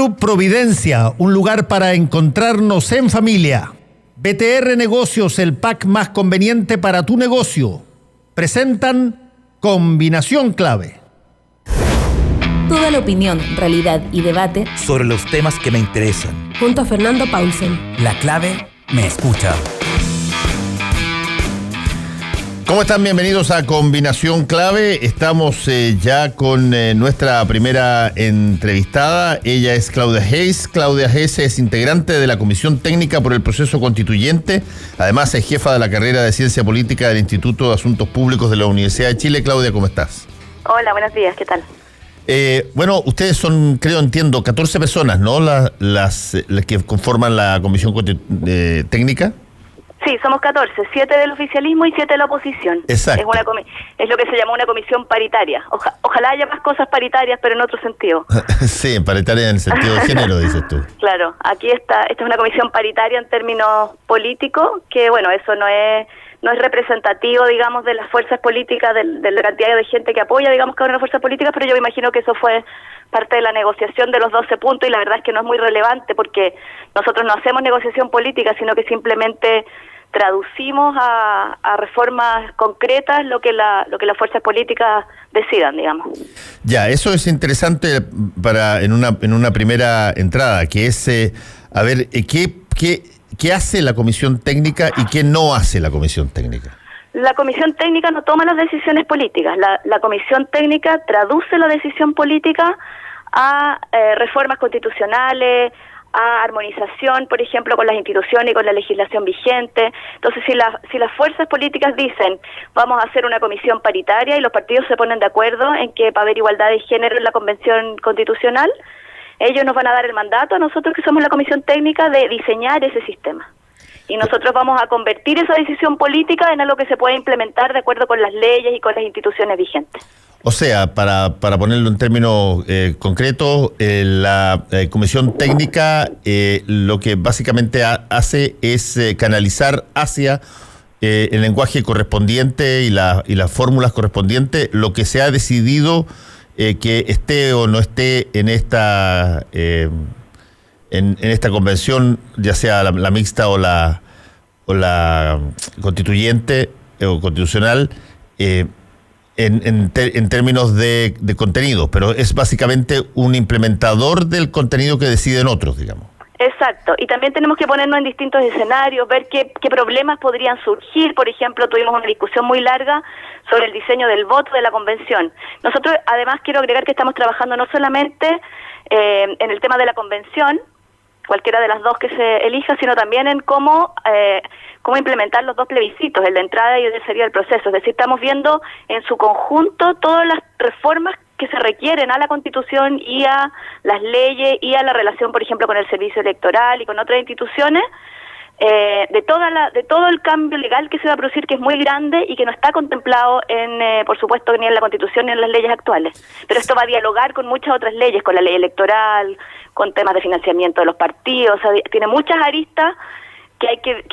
Club Providencia, un lugar para encontrarnos en familia. BTR Negocios, el pack más conveniente para tu negocio. Presentan Combinación Clave. Toda la opinión, realidad y debate sobre los temas que me interesan. Junto a Fernando Paulsen. La clave me escucha. ¿Cómo están? Bienvenidos a Combinación Clave. Estamos ya con nuestra primera entrevistada. Ella es Claudia Hayes. Claudia Hayes es integrante de la Comisión Técnica por el Proceso Constituyente. Además es jefa de la carrera de Ciencia Política del Instituto de Asuntos Públicos de la Universidad de Chile. Claudia, ¿cómo estás? Hola, buenos días. ¿Qué tal? Bueno, ustedes son, entiendo, 14 personas, ¿no? Las que conforman la Comisión Técnica. Sí, somos 14, 7 del oficialismo y 7 de la oposición. Exacto. Es lo que se llama una comisión paritaria. Ojalá haya más cosas paritarias, pero en otro sentido. Sí, paritaria en el sentido de género, dices tú. Claro, aquí esta es una comisión paritaria en términos políticos, que bueno, eso no es representativo, digamos, de las fuerzas políticas, de la cantidad de gente que apoya, digamos, cada una de las fuerzas políticas, pero yo me imagino que eso fue parte de la negociación de los 12 puntos y la verdad es que no es muy relevante porque nosotros no hacemos negociación política, sino que simplemente traducimos a reformas concretas lo que las fuerzas políticas decidan, digamos. Ya, eso es interesante para en una primera entrada, que es a ver ¿qué hace la Comisión Técnica y qué no hace la Comisión Técnica? La Comisión Técnica no toma las decisiones políticas. La Comisión Técnica traduce la decisión política a reformas constitucionales, a armonización, por ejemplo, con las instituciones y con la legislación vigente. Entonces, si las fuerzas políticas dicen vamos a hacer una comisión paritaria y los partidos se ponen de acuerdo en que va a haber igualdad de género en la Convención Constitucional, ellos nos van a dar el mandato a nosotros que somos la Comisión Técnica de diseñar ese sistema. Y nosotros vamos a convertir esa decisión política en algo que se pueda implementar de acuerdo con las leyes y con las instituciones vigentes. O sea, para ponerlo en términos concretos, la Comisión Técnica lo que básicamente hace es canalizar hacia el lenguaje correspondiente y las fórmulas correspondientes lo que se ha decidido que esté o no esté en esta convención, ya sea la mixta o la constituyente o constitucional, en términos de contenido, pero es básicamente un implementador del contenido que deciden otros, digamos. Exacto, y también tenemos que ponernos en distintos escenarios, ver qué problemas podrían surgir. Por ejemplo, tuvimos una discusión muy larga sobre el diseño del voto de la convención. Nosotros, además, quiero agregar que estamos trabajando no solamente en el tema de la convención, cualquiera de las dos que se elija, sino también en cómo implementar los dos plebiscitos, el de entrada y el de salida del proceso. Es decir, estamos viendo en su conjunto todas las reformas que se requieren a la Constitución y a las leyes y a la relación, por ejemplo, con el servicio electoral y con otras instituciones, de todo el cambio legal que se va a producir, que es muy grande y que no está contemplado por supuesto, ni en la Constitución ni en las leyes actuales. Pero esto va a dialogar con muchas otras leyes, con la ley electoral, con temas de financiamiento de los partidos. O sea, tiene muchas aristas que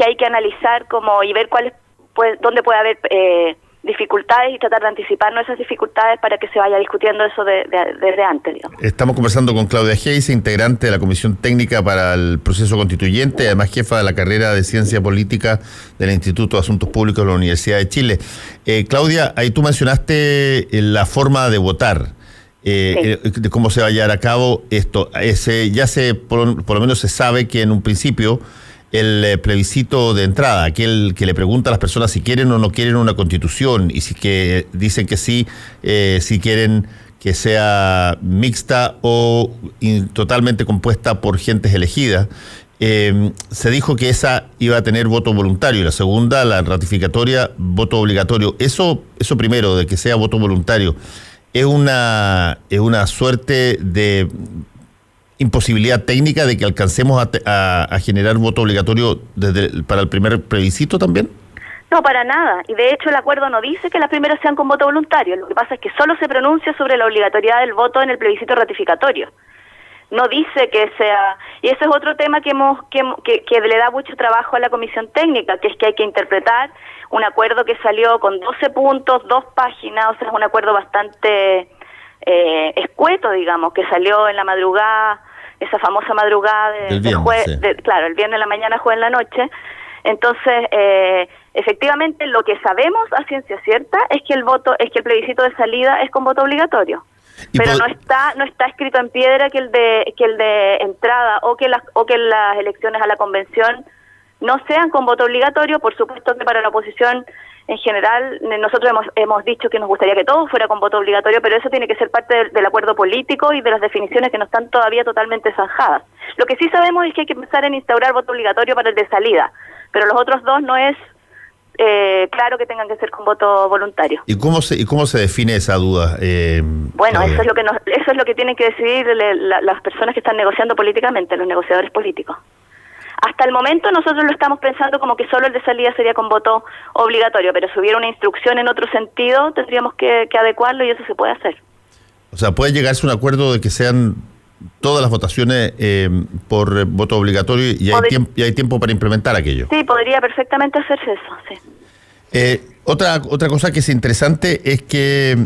hay que analizar y ver dónde puede haber dificultades y tratar de anticiparnos esas dificultades para que se vaya discutiendo eso desde antes, digamos. Estamos conversando con Claudia Hayes, integrante de la Comisión Técnica para el Proceso Constituyente, además jefa de la carrera de Ciencia Política del Instituto de Asuntos Públicos de la Universidad de Chile. Claudia, ahí tú mencionaste la forma de votar. Sí. De cómo se va a llevar a cabo esto. Por lo menos se sabe que en un principio el plebiscito de entrada, aquel que le pregunta a las personas si quieren o no quieren una constitución y si que dicen que sí, si quieren que sea mixta o totalmente compuesta por gentes elegidas, se dijo que esa iba a tener voto voluntario y la segunda, la ratificatoria, voto obligatorio. Eso primero, de que sea voto voluntario, es una suerte de imposibilidad técnica de que alcancemos a generar voto obligatorio para el primer plebiscito también. No, para nada. Y de hecho el acuerdo no dice que las primeras sean con voto voluntario. Lo que pasa es que solo se pronuncia sobre la obligatoriedad del voto en el plebiscito ratificatorio. No dice que sea... Y ese es otro tema que le da mucho trabajo a la Comisión Técnica, que es que hay que interpretar un acuerdo que salió con 12 puntos, 2 páginas, o sea, es un acuerdo bastante escueto, digamos, que salió en la madrugada esa famosa madrugada del viernes, sí. Claro, el viernes en la mañana, jueves en la noche. Entonces, efectivamente, lo que sabemos a ciencia cierta es que el plebiscito de salida es con voto obligatorio. Pero no está escrito en piedra que el de entrada o que las elecciones a la convención no sean con voto obligatorio. Por supuesto que para la oposición en general nosotros hemos dicho que nos gustaría que todo fuera con voto obligatorio, pero eso tiene que ser parte del acuerdo político y de las definiciones que no están todavía totalmente zanjadas. Lo que sí sabemos es que hay que pensar en instaurar voto obligatorio para el de salida, pero los otros dos no es claro que tengan que ser con voto voluntario. ¿Y cómo se define esa duda? Bueno, eso es lo que tienen que decidir las personas que están negociando políticamente, los negociadores políticos. Hasta el momento nosotros lo estamos pensando como que solo el de salida sería con voto obligatorio, pero si hubiera una instrucción en otro sentido, tendríamos que adecuarlo y eso se puede hacer. O sea, ¿puede llegarse a un acuerdo de que sean todas las votaciones por voto obligatorio y hay tiempo para implementar aquello? Sí, podría perfectamente hacerse eso, sí. Otra cosa que es interesante es que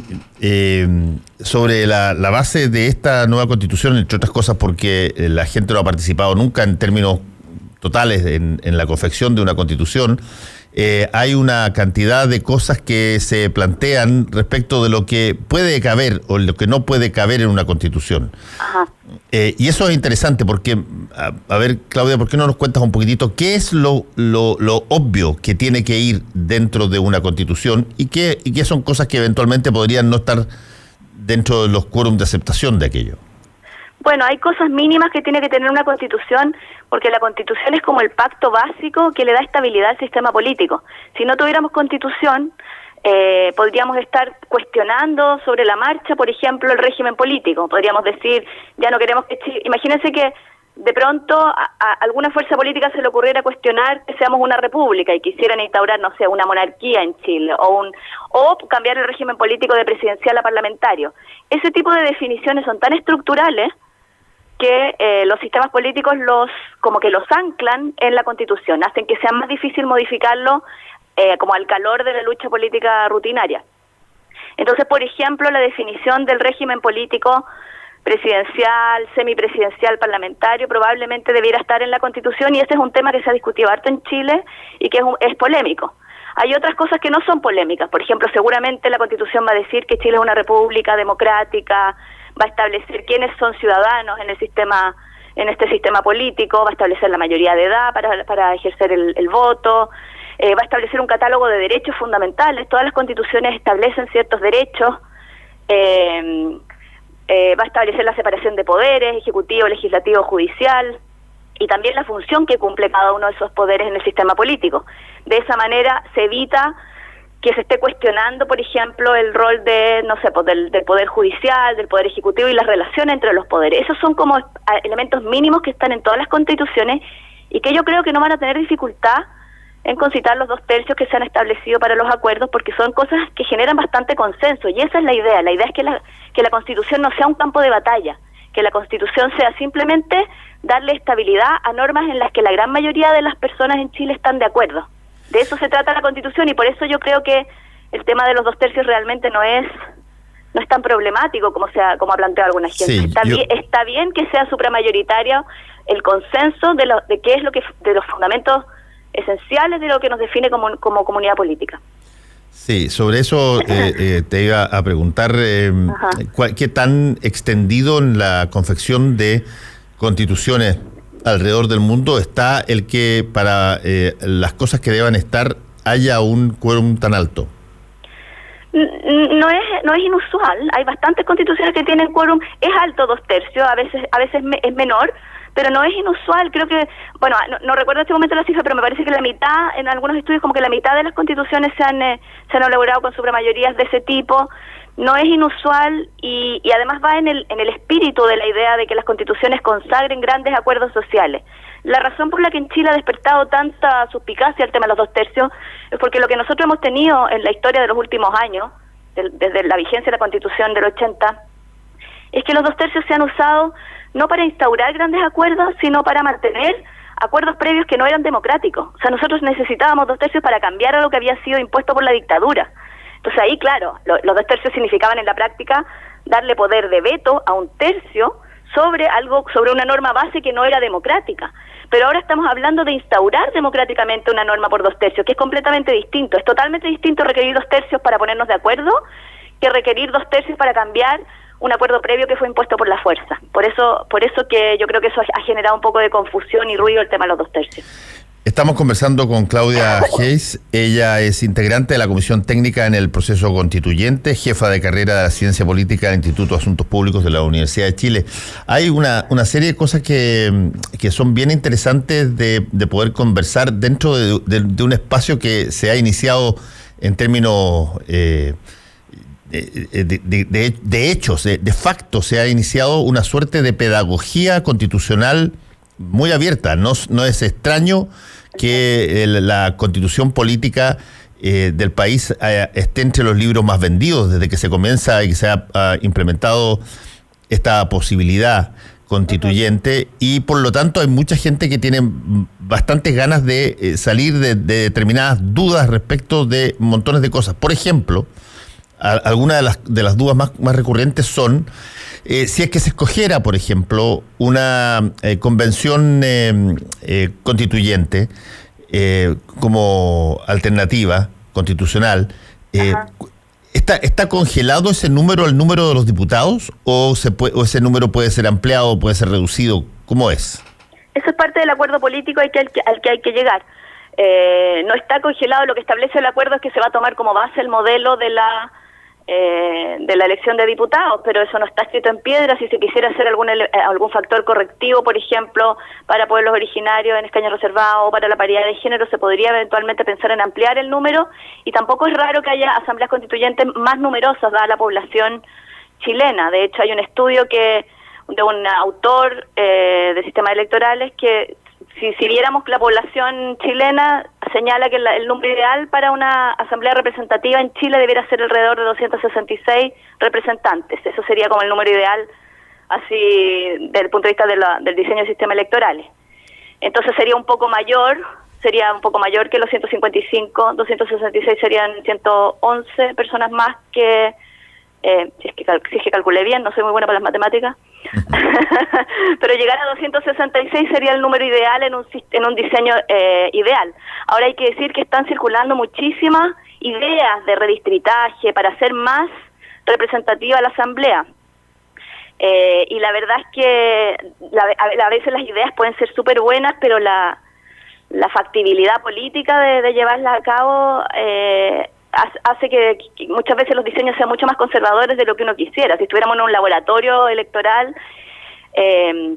sobre la base de esta nueva constitución, entre otras cosas porque la gente no ha participado nunca en términos totales en la confección de una constitución, hay una cantidad de cosas que se plantean respecto de lo que puede caber o lo que no puede caber en una constitución. Ajá. Y eso es interesante porque, a ver, Claudia, ¿por qué no nos cuentas un poquitito qué es lo obvio que tiene que ir dentro de una constitución y qué son cosas que eventualmente podrían no estar dentro de los quórums de aceptación de aquello? Bueno, hay cosas mínimas que tiene que tener una constitución, porque la constitución es como el pacto básico que le da estabilidad al sistema político. Si no tuviéramos constitución, podríamos estar cuestionando sobre la marcha, por ejemplo, el régimen político. Podríamos decir, ya no queremos que Chile... Imagínense que de pronto a alguna fuerza política se le ocurriera cuestionar que seamos una república y quisieran instaurar, no sé, una monarquía en Chile o cambiar el régimen político de presidencial a parlamentario. Ese tipo de definiciones son tan estructurales que los sistemas políticos los anclan en la Constitución, hacen que sea más difícil modificarlo como al calor de la lucha política rutinaria. Entonces, por ejemplo, la definición del régimen político presidencial, semipresidencial, parlamentario, probablemente debiera estar en la Constitución, y ese es un tema que se ha discutido harto en Chile y que es polémico. Hay otras cosas que no son polémicas. Por ejemplo, seguramente la Constitución va a decir que Chile es una república democrática, va a establecer quiénes son ciudadanos en este sistema político, va a establecer la mayoría de edad para ejercer el voto, va a establecer un catálogo de derechos fundamentales. Todas las constituciones establecen ciertos derechos, va a establecer la separación de poderes, ejecutivo, legislativo, judicial, y también la función que cumple cada uno de esos poderes en el sistema político. De esa manera se evita que se esté cuestionando, por ejemplo, el rol de, no sé, pues del Poder Judicial, del Poder Ejecutivo y las relaciones entre los poderes. Esos son como elementos mínimos que están en todas las constituciones y que yo creo que no van a tener dificultad en concitar los 2/3 que se han establecido para los acuerdos, porque son cosas que generan bastante consenso, y esa es la idea. La idea es que la Constitución no sea un campo de batalla, que la Constitución sea simplemente darle estabilidad a normas en las que la gran mayoría de las personas en Chile están de acuerdo. De eso se trata la Constitución, y por eso yo creo que el tema de los 2/3 realmente no es tan problemático como ha planteado alguna gente. Sí, está bien que sea supramayoritario el consenso de qué es lo que de los fundamentos esenciales de lo que nos define como comunidad política. Sí, sobre eso te iba a preguntar qué tan extendido en la confección de constituciones alrededor del mundo está el que para las cosas que deban estar haya un quórum tan alto. No es inusual. Hay bastantes constituciones que tienen quórum. Es alto 2/3, a veces es menor, pero no es inusual. Creo que, bueno, no recuerdo en este momento la cifra, pero me parece que la mitad, en algunos estudios, como que la mitad de las constituciones se han elaborado con supramayorías de ese tipo. No es inusual y además va en el espíritu de la idea de que las constituciones consagren grandes acuerdos sociales. La razón por la que en Chile ha despertado tanta suspicacia el tema de los 2/3 es porque lo que nosotros hemos tenido en la historia de los últimos años, desde la vigencia de la Constitución del 80, es que los 2/3 se han usado no para instaurar grandes acuerdos, sino para mantener acuerdos previos que no eran democráticos. O sea, nosotros necesitábamos 2/3 para cambiar a lo que había sido impuesto por la dictadura. Entonces ahí, claro, los 2/3 significaban en la práctica darle poder de veto a 1/3 sobre una norma base que no era democrática. Pero ahora estamos hablando de instaurar democráticamente una norma por 2/3, que es completamente distinto. Es totalmente distinto requerir 2/3 para ponernos de acuerdo que requerir 2/3 para cambiar un acuerdo previo que fue impuesto por la fuerza. Por eso que yo creo que eso ha generado un poco de confusión y ruido el tema de los 2/3. Estamos conversando con Claudia Hayes. Ella es integrante de la Comisión Técnica en el Proceso Constituyente, jefa de carrera de la Ciencia Política del Instituto de Asuntos Públicos de la Universidad de Chile. Hay una serie de cosas que son bien interesantes de poder conversar dentro de un espacio que se ha iniciado en términos de hechos, de facto. Se ha iniciado una suerte de pedagogía constitucional muy abierta. No es extraño que la constitución política del país esté entre los libros más vendidos desde que se comienza y que se ha implementado esta posibilidad constituyente, y por lo tanto hay mucha gente que tiene bastantes ganas de salir de determinadas dudas respecto de montones de cosas. Por ejemplo, algunas de las dudas más recurrentes son si es que se escogiera, por ejemplo, una convención constituyente como alternativa constitucional, ¿está congelado ese número, el número de los diputados, o ese número puede ser ampliado, puede ser reducido? ¿Cómo es? Eso es parte del acuerdo político al que hay que llegar. No está congelado. Lo que establece el acuerdo es que se va a tomar como base el modelo de la elección de diputados, pero eso no está escrito en piedra. Si se quisiera hacer algún factor correctivo, por ejemplo, para pueblos originarios en escaño reservado o para la paridad de género, se podría eventualmente pensar en ampliar el número, y tampoco es raro que haya asambleas constituyentes más numerosas dada la población chilena. De hecho, hay un estudio de un autor de sistemas electorales que, si viéramos que la población chilena señala que el número ideal para una asamblea representativa en Chile debiera ser alrededor de 266 representantes. Eso sería como el número ideal, así desde el punto de vista del diseño de sistemas electorales. Entonces sería un poco mayor que los 155, 266 serían 111 personas más que, si es que calculé bien, no soy muy buena para las matemáticas, pero llegar a 266 sería el número ideal en un diseño ideal. Ahora hay que decir que están circulando muchísimas ideas de redistritaje para hacer más representativa la asamblea, y la verdad es que a veces las ideas pueden ser súper buenas, pero la factibilidad política de llevarlas a cabo hace que muchas veces los diseños sean mucho más conservadores de lo que uno quisiera. Si estuviéramos en un laboratorio electoral,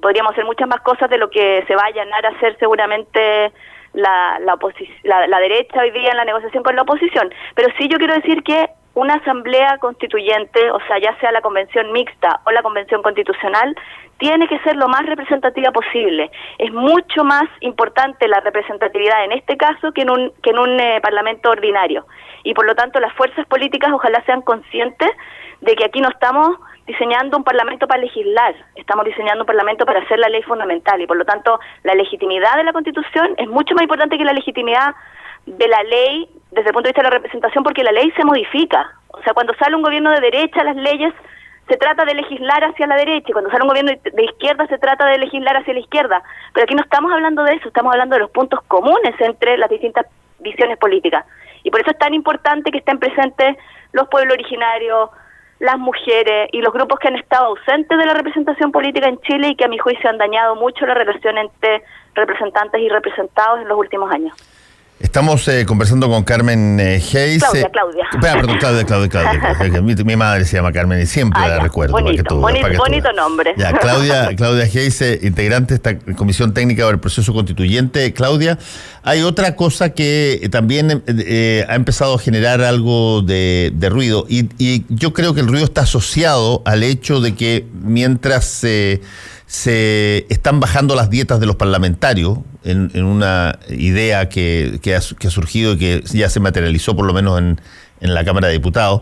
podríamos hacer muchas más cosas de lo que se va a allanar a hacer seguramente la derecha hoy día en la negociación con la oposición. Pero sí, yo quiero decir que una asamblea constituyente, o sea, ya sea la convención mixta o la convención constitucional, tiene que ser lo más representativa posible. Es mucho más importante la representatividad en este caso que en un parlamento ordinario. Y por lo tanto las fuerzas políticas ojalá sean conscientes de que aquí no estamos diseñando un parlamento para legislar, estamos diseñando un parlamento para hacer la ley fundamental, y por lo tanto la legitimidad de la Constitución es mucho más importante que la legitimidad de la ley desde el punto de vista de la representación, porque la ley se modifica. O sea, cuando sale un gobierno de derecha, las leyes se trata de legislar hacia la derecha, y cuando sale un gobierno de izquierda se trata de legislar hacia la izquierda. Pero aquí no estamos hablando de eso, estamos hablando de los puntos comunes entre las distintas visiones políticas. Y por eso es tan importante que estén presentes los pueblos originarios, las mujeres y los grupos que han estado ausentes de la representación política en Chile, y que a mi juicio han dañado mucho la relación entre representantes y representados en los últimos años. Estamos conversando con Carmen Hayes. Claudia. Perdón, Claudia. Mi madre se llama Carmen y siempre la recuerdo. Bonito nombre. Ya, Claudia Hayes, integrante de esta Comisión Técnica del Proceso Constituyente. Claudia, hay otra cosa que también ha empezado a generar algo de ruido, y yo creo que el ruido está asociado al hecho de que mientras se están bajando las dietas de los parlamentarios, en una idea que ha surgido y que ya se materializó por lo menos en la Cámara de Diputados,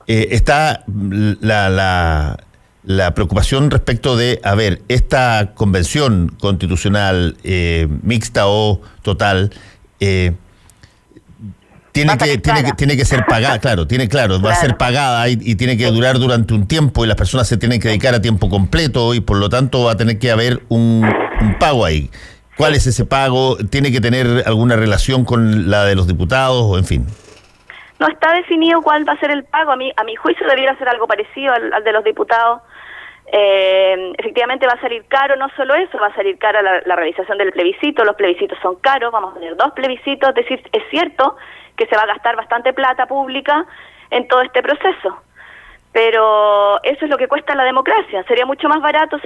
está la preocupación respecto de, esta convención constitucional mixta o total, Tiene que ser pagada, va a ser pagada y tiene que durar durante un tiempo y las personas se tienen que dedicar a tiempo completo y por lo tanto va a tener que haber un pago ahí. ¿Cuál es ese pago? ¿Tiene que tener alguna relación con la de los diputados o en fin? No está definido cuál va a ser el pago. A mi juicio debiera ser algo parecido al de los diputados. Efectivamente va a salir caro, no solo eso, va a salir cara la realización del plebiscito. Los plebiscitos son caros, vamos a tener 2 plebiscitos, es decir, es cierto que se va a gastar bastante plata pública en todo este proceso, pero eso es lo que cuesta la democracia. Sería mucho más barato,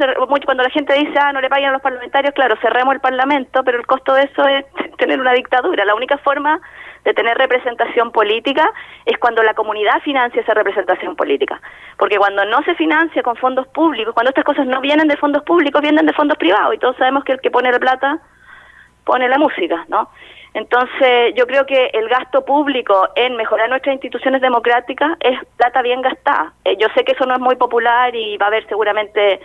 cuando la gente dice, no le paguen a los parlamentarios, claro, cerremos el parlamento, pero el costo de eso es tener una dictadura. La única forma de tener representación política es cuando la comunidad financia esa representación política, porque cuando no se financia con fondos públicos, cuando estas cosas no vienen de fondos públicos, vienen de fondos privados, y todos sabemos que el que pone la plata pone la música, ¿no? Entonces yo creo que el gasto público en mejorar nuestras instituciones democráticas es plata bien gastada. Yo sé que eso no es muy popular y va a haber seguramente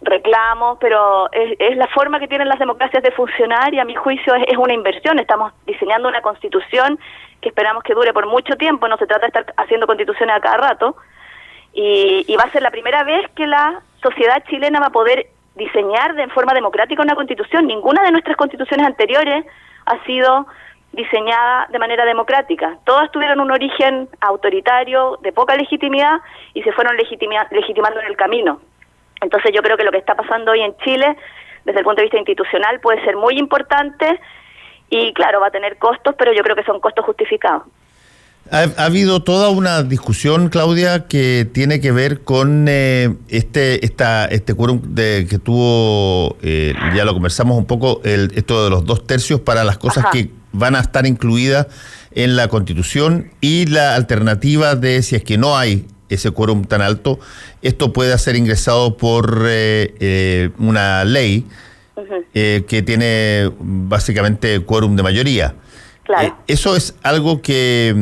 reclamos, pero es la forma que tienen las democracias de funcionar y a mi juicio es una inversión. Estamos diseñando una constitución que esperamos que dure por mucho tiempo, no se trata de estar haciendo constituciones a cada rato, y va a ser la primera vez que la sociedad chilena va a poder diseñar de forma democrática una constitución. Ninguna de nuestras constituciones anteriores ha sido diseñada de manera democrática. Todas tuvieron un origen autoritario, de poca legitimidad, y se fueron legitimando en el camino. Entonces yo creo que lo que está pasando hoy en Chile, desde el punto de vista institucional, puede ser muy importante y claro, va a tener costos, pero yo creo que son costos justificados. Ha habido toda una discusión, Claudia, que tiene que ver con este quórum que tuvo, ya lo conversamos un poco, esto de los 2/3 para las cosas que van a estar incluidas en la Constitución y la alternativa de si es que no hay ese quórum tan alto, esto puede ser ingresado por una ley que tiene básicamente quórum de mayoría. Claro. Eso es algo que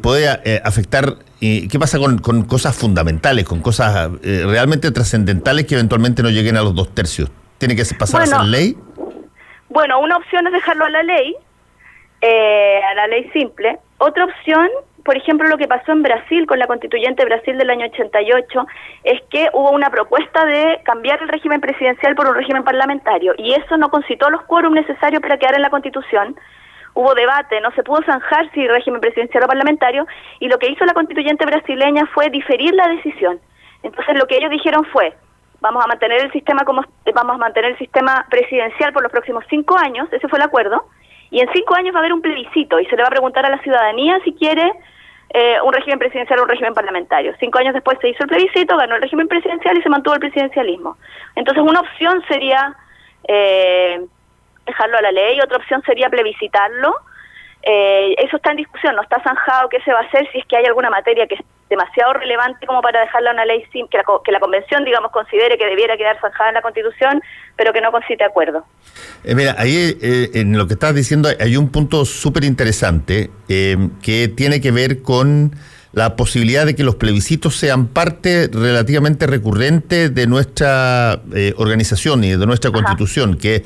puede afectar. ¿Qué pasa con cosas fundamentales, con cosas realmente trascendentales que eventualmente no lleguen a los 2/3? ¿Tiene que pasar a ser ley? Bueno, una opción es dejarlo a la ley simple. Otra opción, por ejemplo, lo que pasó en Brasil con la constituyente Brasil del año 88, es que hubo una propuesta de cambiar el régimen presidencial por un régimen parlamentario, y eso no concitó los quórum necesarios para quedar en la Constitución. Hubo debate, no se pudo zanjar si régimen presidencial o parlamentario, y lo que hizo la constituyente brasileña fue diferir la decisión. Entonces lo que ellos dijeron fue, vamos a mantener el sistema presidencial por los próximos 5 años, ese fue el acuerdo, y en 5 años va a haber un plebiscito y se le va a preguntar a la ciudadanía si quiere un régimen presidencial o un régimen parlamentario. 5 años después se hizo el plebiscito, ganó el régimen presidencial y se mantuvo el presidencialismo. Entonces una opción sería dejarlo a la ley, otra opción sería plebiscitarlo. Eso está en discusión, no está zanjado qué se va a hacer, si es que hay alguna materia que es demasiado relevante como para dejarla a una ley que la convención, digamos, considere que debiera quedar zanjada en la Constitución, pero que no concite acuerdo. Mira, ahí en lo que estás diciendo hay un punto súper interesante que tiene que ver con la posibilidad de que los plebiscitos sean parte relativamente recurrente de nuestra organización y de nuestra Constitución, que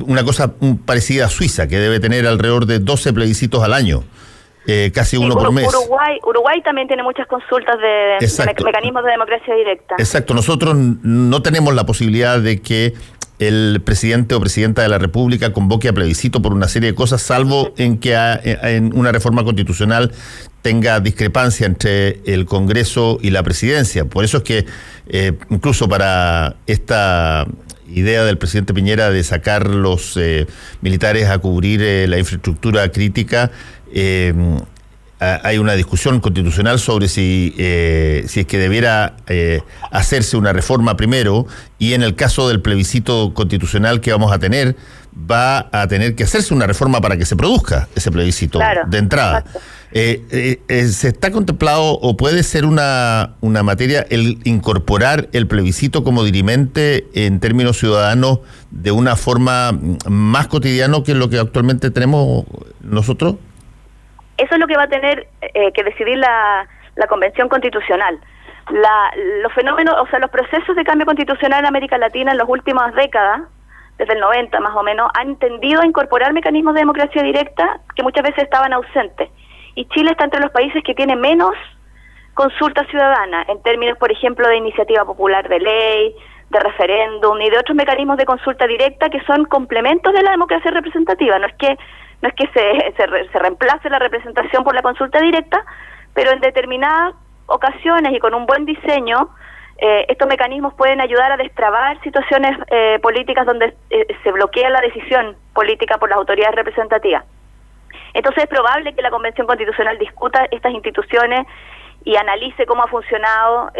una cosa parecida a Suiza, que debe tener alrededor de 12 plebiscitos al año, casi uno por mes. Uruguay también tiene muchas consultas de mecanismos de democracia directa. Exacto, nosotros no tenemos la posibilidad de que el presidente o presidenta de la República convoque a plebiscito por una serie de cosas, salvo en que en una reforma constitucional tenga discrepancia entre el Congreso y la Presidencia. Por eso es que incluso para esta idea del presidente Piñera de sacar los militares a cubrir la infraestructura crítica, hay una discusión constitucional sobre si es que debiera hacerse una reforma primero, y en el caso del plebiscito constitucional que vamos a tener, va a tener que hacerse una reforma para que se produzca ese plebiscito de entrada. ¿Se está contemplado o puede ser una materia el incorporar el plebiscito como dirimente en términos ciudadanos de una forma más cotidiana que lo que actualmente tenemos nosotros? Eso es lo que va a tener que decidir la Convención Constitucional. Los fenómenos, o sea, los procesos de cambio constitucional en América Latina en las últimas décadas desde el 90 más o menos, han tendido a incorporar mecanismos de democracia directa que muchas veces estaban ausentes. Y Chile está entre los países que tiene menos consulta ciudadana, en términos, por ejemplo, de iniciativa popular de ley, de referéndum y de otros mecanismos de consulta directa que son complementos de la democracia representativa. No es que se reemplace la representación por la consulta directa, pero en determinadas ocasiones y con un buen diseño, estos mecanismos pueden ayudar a destrabar situaciones políticas donde se bloquea la decisión política por las autoridades representativas. Entonces es probable que la Convención Constitucional discuta estas instituciones y analice cómo ha funcionado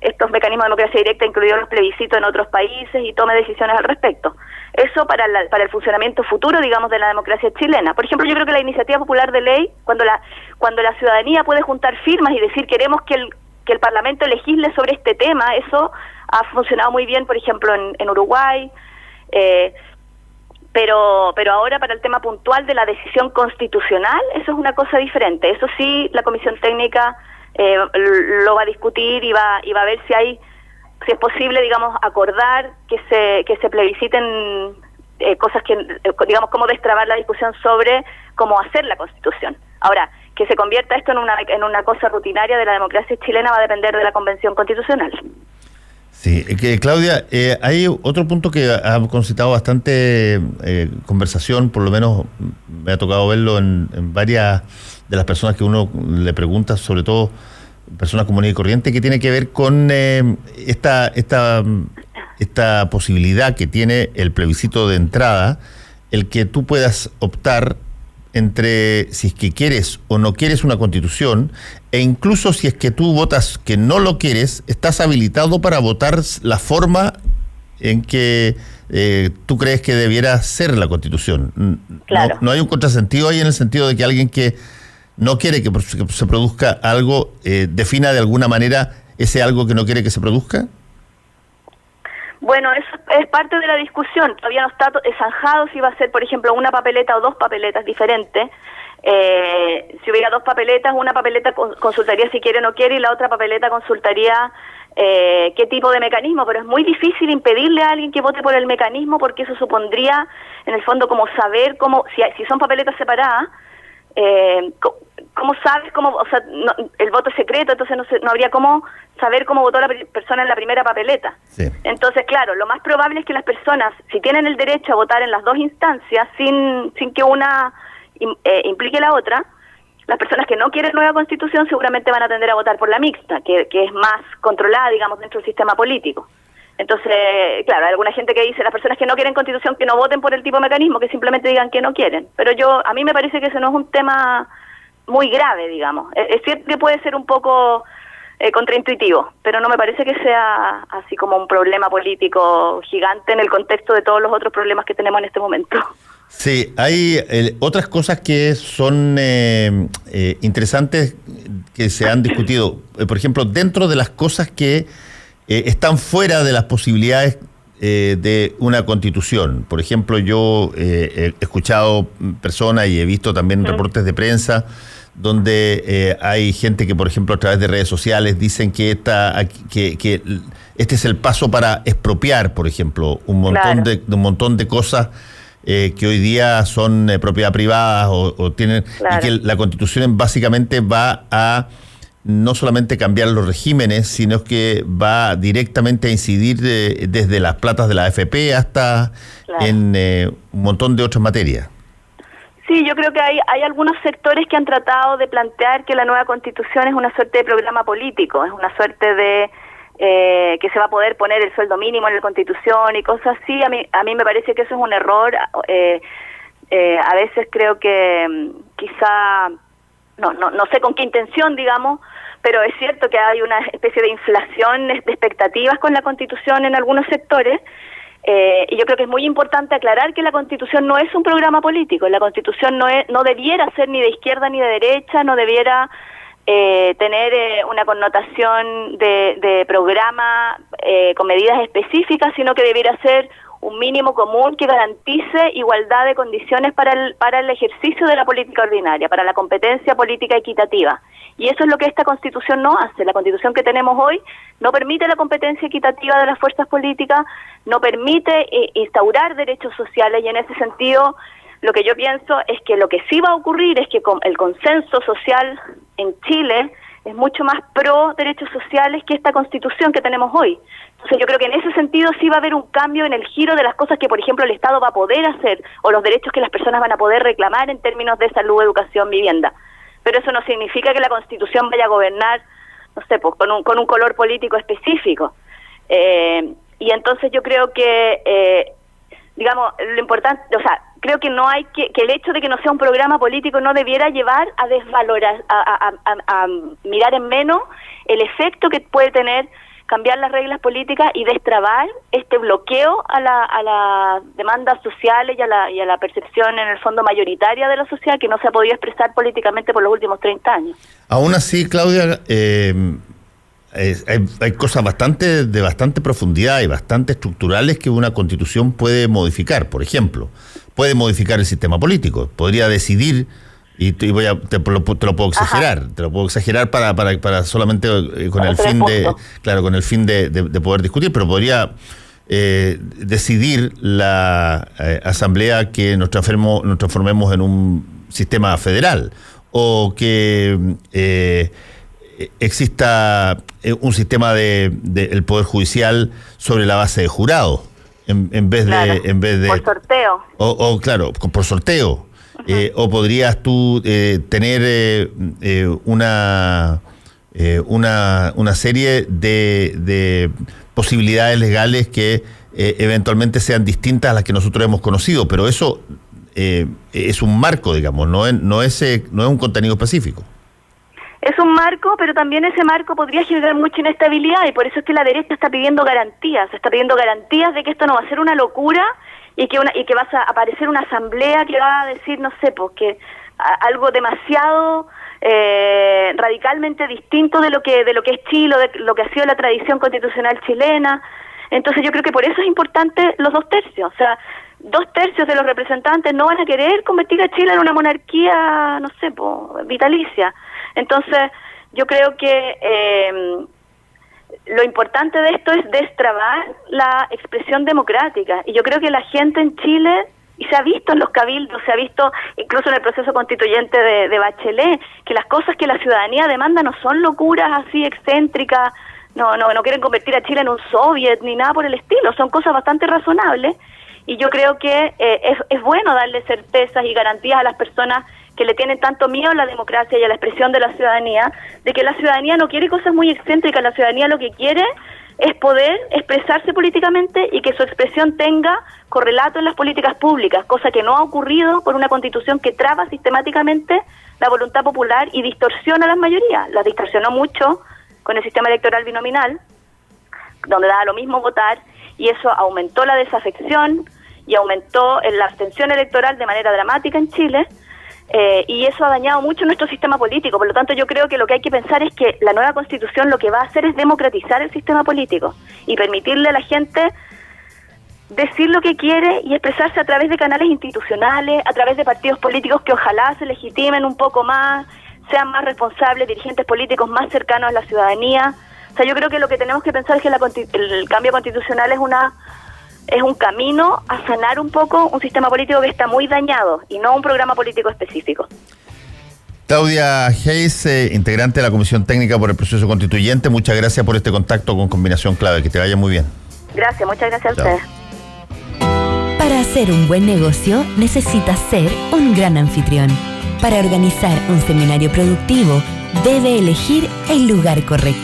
estos mecanismos de democracia directa, incluidos los plebiscitos en otros países, y tome decisiones al respecto. Eso para el funcionamiento futuro, digamos, de la democracia chilena. Por ejemplo, yo creo que la iniciativa popular de ley, cuando la ciudadanía puede juntar firmas y decir queremos que el Parlamento legisle sobre este tema, eso ha funcionado muy bien, por ejemplo, en Uruguay, pero ahora para el tema puntual de la decisión constitucional, eso es una cosa diferente. Eso sí, la Comisión Técnica lo va a discutir y va a ver si es posible, digamos, acordar que se plebisciten cosas que, digamos, cómo destrabar la discusión sobre cómo hacer la Constitución. Ahora, que se convierta esto en una cosa rutinaria de la democracia chilena va a depender de la Convención Constitucional. Sí, Claudia, hay otro punto que ha concitado bastante conversación, por lo menos me ha tocado verlo en varias de las personas que uno le pregunta, sobre todo personas comunes y corrientes, que tiene que ver con esta posibilidad que tiene el plebiscito de entrada, el que tú puedas optar entre si es que quieres o no quieres una constitución, e incluso si es que tú votas que no lo quieres, estás habilitado para votar la forma en que tú crees que debiera ser la constitución. Claro. No hay un contrasentido ahí, en el sentido de que alguien que no quiere que se produzca algo, defina de alguna manera ese algo que no quiere que se produzca. Bueno, eso es parte de la discusión. Todavía no está zanjado si va a ser, por ejemplo, una papeleta o dos papeletas diferentes. Si hubiera dos papeletas, una papeleta consultaría si quiere o no quiere, y la otra papeleta consultaría qué tipo de mecanismo. Pero es muy difícil impedirle a alguien que vote por el mecanismo, porque eso supondría, en el fondo, como saber cómo, si son papeletas separadas, ¿cómo sabes cómo? O sea, el voto es secreto, entonces no habría cómo saber cómo votó la persona en la primera papeleta. Sí. Entonces, claro, lo más probable es que las personas, si tienen el derecho a votar en las dos instancias, sin que una implique la otra, las personas que no quieren nueva constitución seguramente van a tender a votar por la mixta, que es más controlada, digamos, dentro del sistema político. Entonces, claro, hay alguna gente que dice, las personas que no quieren constitución, que no voten por el tipo de mecanismo, que simplemente digan que no quieren. Pero a mí me parece que ese no es un tema muy grave, digamos. Es cierto que puede ser un poco contraintuitivo, pero no me parece que sea así como un problema político gigante en el contexto de todos los otros problemas que tenemos en este momento. Sí, hay otras cosas que son interesantes que se han discutido. Por ejemplo, dentro de las cosas que están fuera de las posibilidades de una constitución. Por ejemplo, yo he escuchado personas y he visto también reportes de prensa donde hay gente que, por ejemplo, a través de redes sociales dicen que este es el paso para expropiar, por ejemplo, un montón de cosas que hoy día son propiedad privada o tienen, y que la Constitución básicamente va a no solamente cambiar los regímenes, sino que va directamente a incidir desde las platas de la AFP hasta en un montón de otras materias. Sí, yo creo que hay algunos sectores que han tratado de plantear que la nueva Constitución es una suerte de programa político, es una suerte de que se va a poder poner el sueldo mínimo en la Constitución y cosas así. A mí me parece que eso es un error. A veces creo que quizá, no sé con qué intención, digamos, pero es cierto que hay una especie de inflación de expectativas con la Constitución en algunos sectores. Y yo creo que es muy importante aclarar que la Constitución no es un programa político. La Constitución no debiera ser ni de izquierda ni de derecha, no debiera tener una connotación de programa con medidas específicas, sino que debiera ser un mínimo común que garantice igualdad de condiciones para el ejercicio de la política ordinaria, para la competencia política equitativa. Y eso es lo que esta Constitución no hace. La Constitución que tenemos hoy no permite la competencia equitativa de las fuerzas políticas, no permite instaurar derechos sociales, y en ese sentido lo que yo pienso es que lo que sí va a ocurrir es que el consenso social en Chile es mucho más pro derechos sociales que esta Constitución que tenemos hoy. Entonces yo creo que en ese sentido sí va a haber un cambio en el giro de las cosas que, por ejemplo, el Estado va a poder hacer, o los derechos que las personas van a poder reclamar en términos de salud, educación, vivienda. Pero eso no significa que la Constitución vaya a gobernar, no sé, pues con un color político específico. Y entonces yo creo que, digamos, lo importante, o sea, creo que no hay que el hecho de que no sea un programa político no debiera llevar a desvalorar, a mirar en menos el efecto que puede tener cambiar las reglas políticas y destrabar este bloqueo a las demandas sociales y a la percepción en el fondo mayoritaria de la sociedad que no se ha podido expresar políticamente por los últimos 30 años. Aún así, Claudia, hay cosas de bastante profundidad y bastante estructurales que una Constitución puede modificar. Por ejemplo, puede modificar el sistema político, podría decidir, y te lo puedo exagerar. Ajá. Te lo puedo exagerar para solamente con el fin de poder discutir, pero podría decidir la Asamblea que nos transformemos en un sistema federal, o que exista un sistema del Poder Judicial sobre la base de jurado, en vez de por sorteo. Claro, por sorteo. O podrías tú tener una serie de posibilidades legales que eventualmente sean distintas a las que nosotros hemos conocido, pero eso es un marco, digamos, no es un contenido específico. Es un marco, pero también ese marco podría generar mucha inestabilidad, y por eso es que la derecha está pidiendo garantías de que esto no va a ser una locura y que va a aparecer una asamblea que va a decir, no sé, pues que algo demasiado radicalmente distinto de lo que es Chile, de lo que ha sido la tradición constitucional chilena. Entonces yo creo que por eso es importante los 2 tercios, o sea, 2 tercios de los representantes no van a querer convertir a Chile en una monarquía, no sé, pues, vitalicia. Entonces, yo creo que lo importante de esto es destrabar la expresión democrática. Y yo creo que la gente en Chile, y se ha visto en los cabildos, se ha visto incluso en el proceso constituyente de Bachelet, que las cosas que la ciudadanía demanda no son locuras así excéntricas, no quieren convertir a Chile en un soviet ni nada por el estilo, son cosas bastante razonables. Y yo creo que es bueno darle certezas y garantías a las personas que le tienen tanto miedo a la democracia y a la expresión de la ciudadanía, de que la ciudadanía no quiere cosas muy excéntricas, la ciudadanía lo que quiere es poder expresarse políticamente y que su expresión tenga correlato en las políticas públicas, cosa que no ha ocurrido por una Constitución que traba sistemáticamente la voluntad popular y distorsiona a las mayorías. La distorsionó mucho con el sistema electoral binominal, donde daba lo mismo votar, y eso aumentó la desafección y aumentó la abstención electoral de manera dramática en Chile, y eso ha dañado mucho nuestro sistema político. Por lo tanto, yo creo que lo que hay que pensar es que la nueva Constitución lo que va a hacer es democratizar el sistema político y permitirle a la gente decir lo que quiere y expresarse a través de canales institucionales, a través de partidos políticos que ojalá se legitimen un poco más, sean más responsables, dirigentes políticos más cercanos a la ciudadanía. O sea, yo creo que lo que tenemos que pensar es que el cambio constitucional es un camino a sanar un poco un sistema político que está muy dañado y no un programa político específico. Claudia Hayes, integrante de la Comisión Técnica por el Proceso Constituyente, muchas gracias por este contacto con Combinación Clave, que te vaya muy bien. Gracias, muchas gracias a ustedes. Para hacer un buen negocio necesitas ser un gran anfitrión. Para organizar un seminario productivo debe elegir el lugar correcto.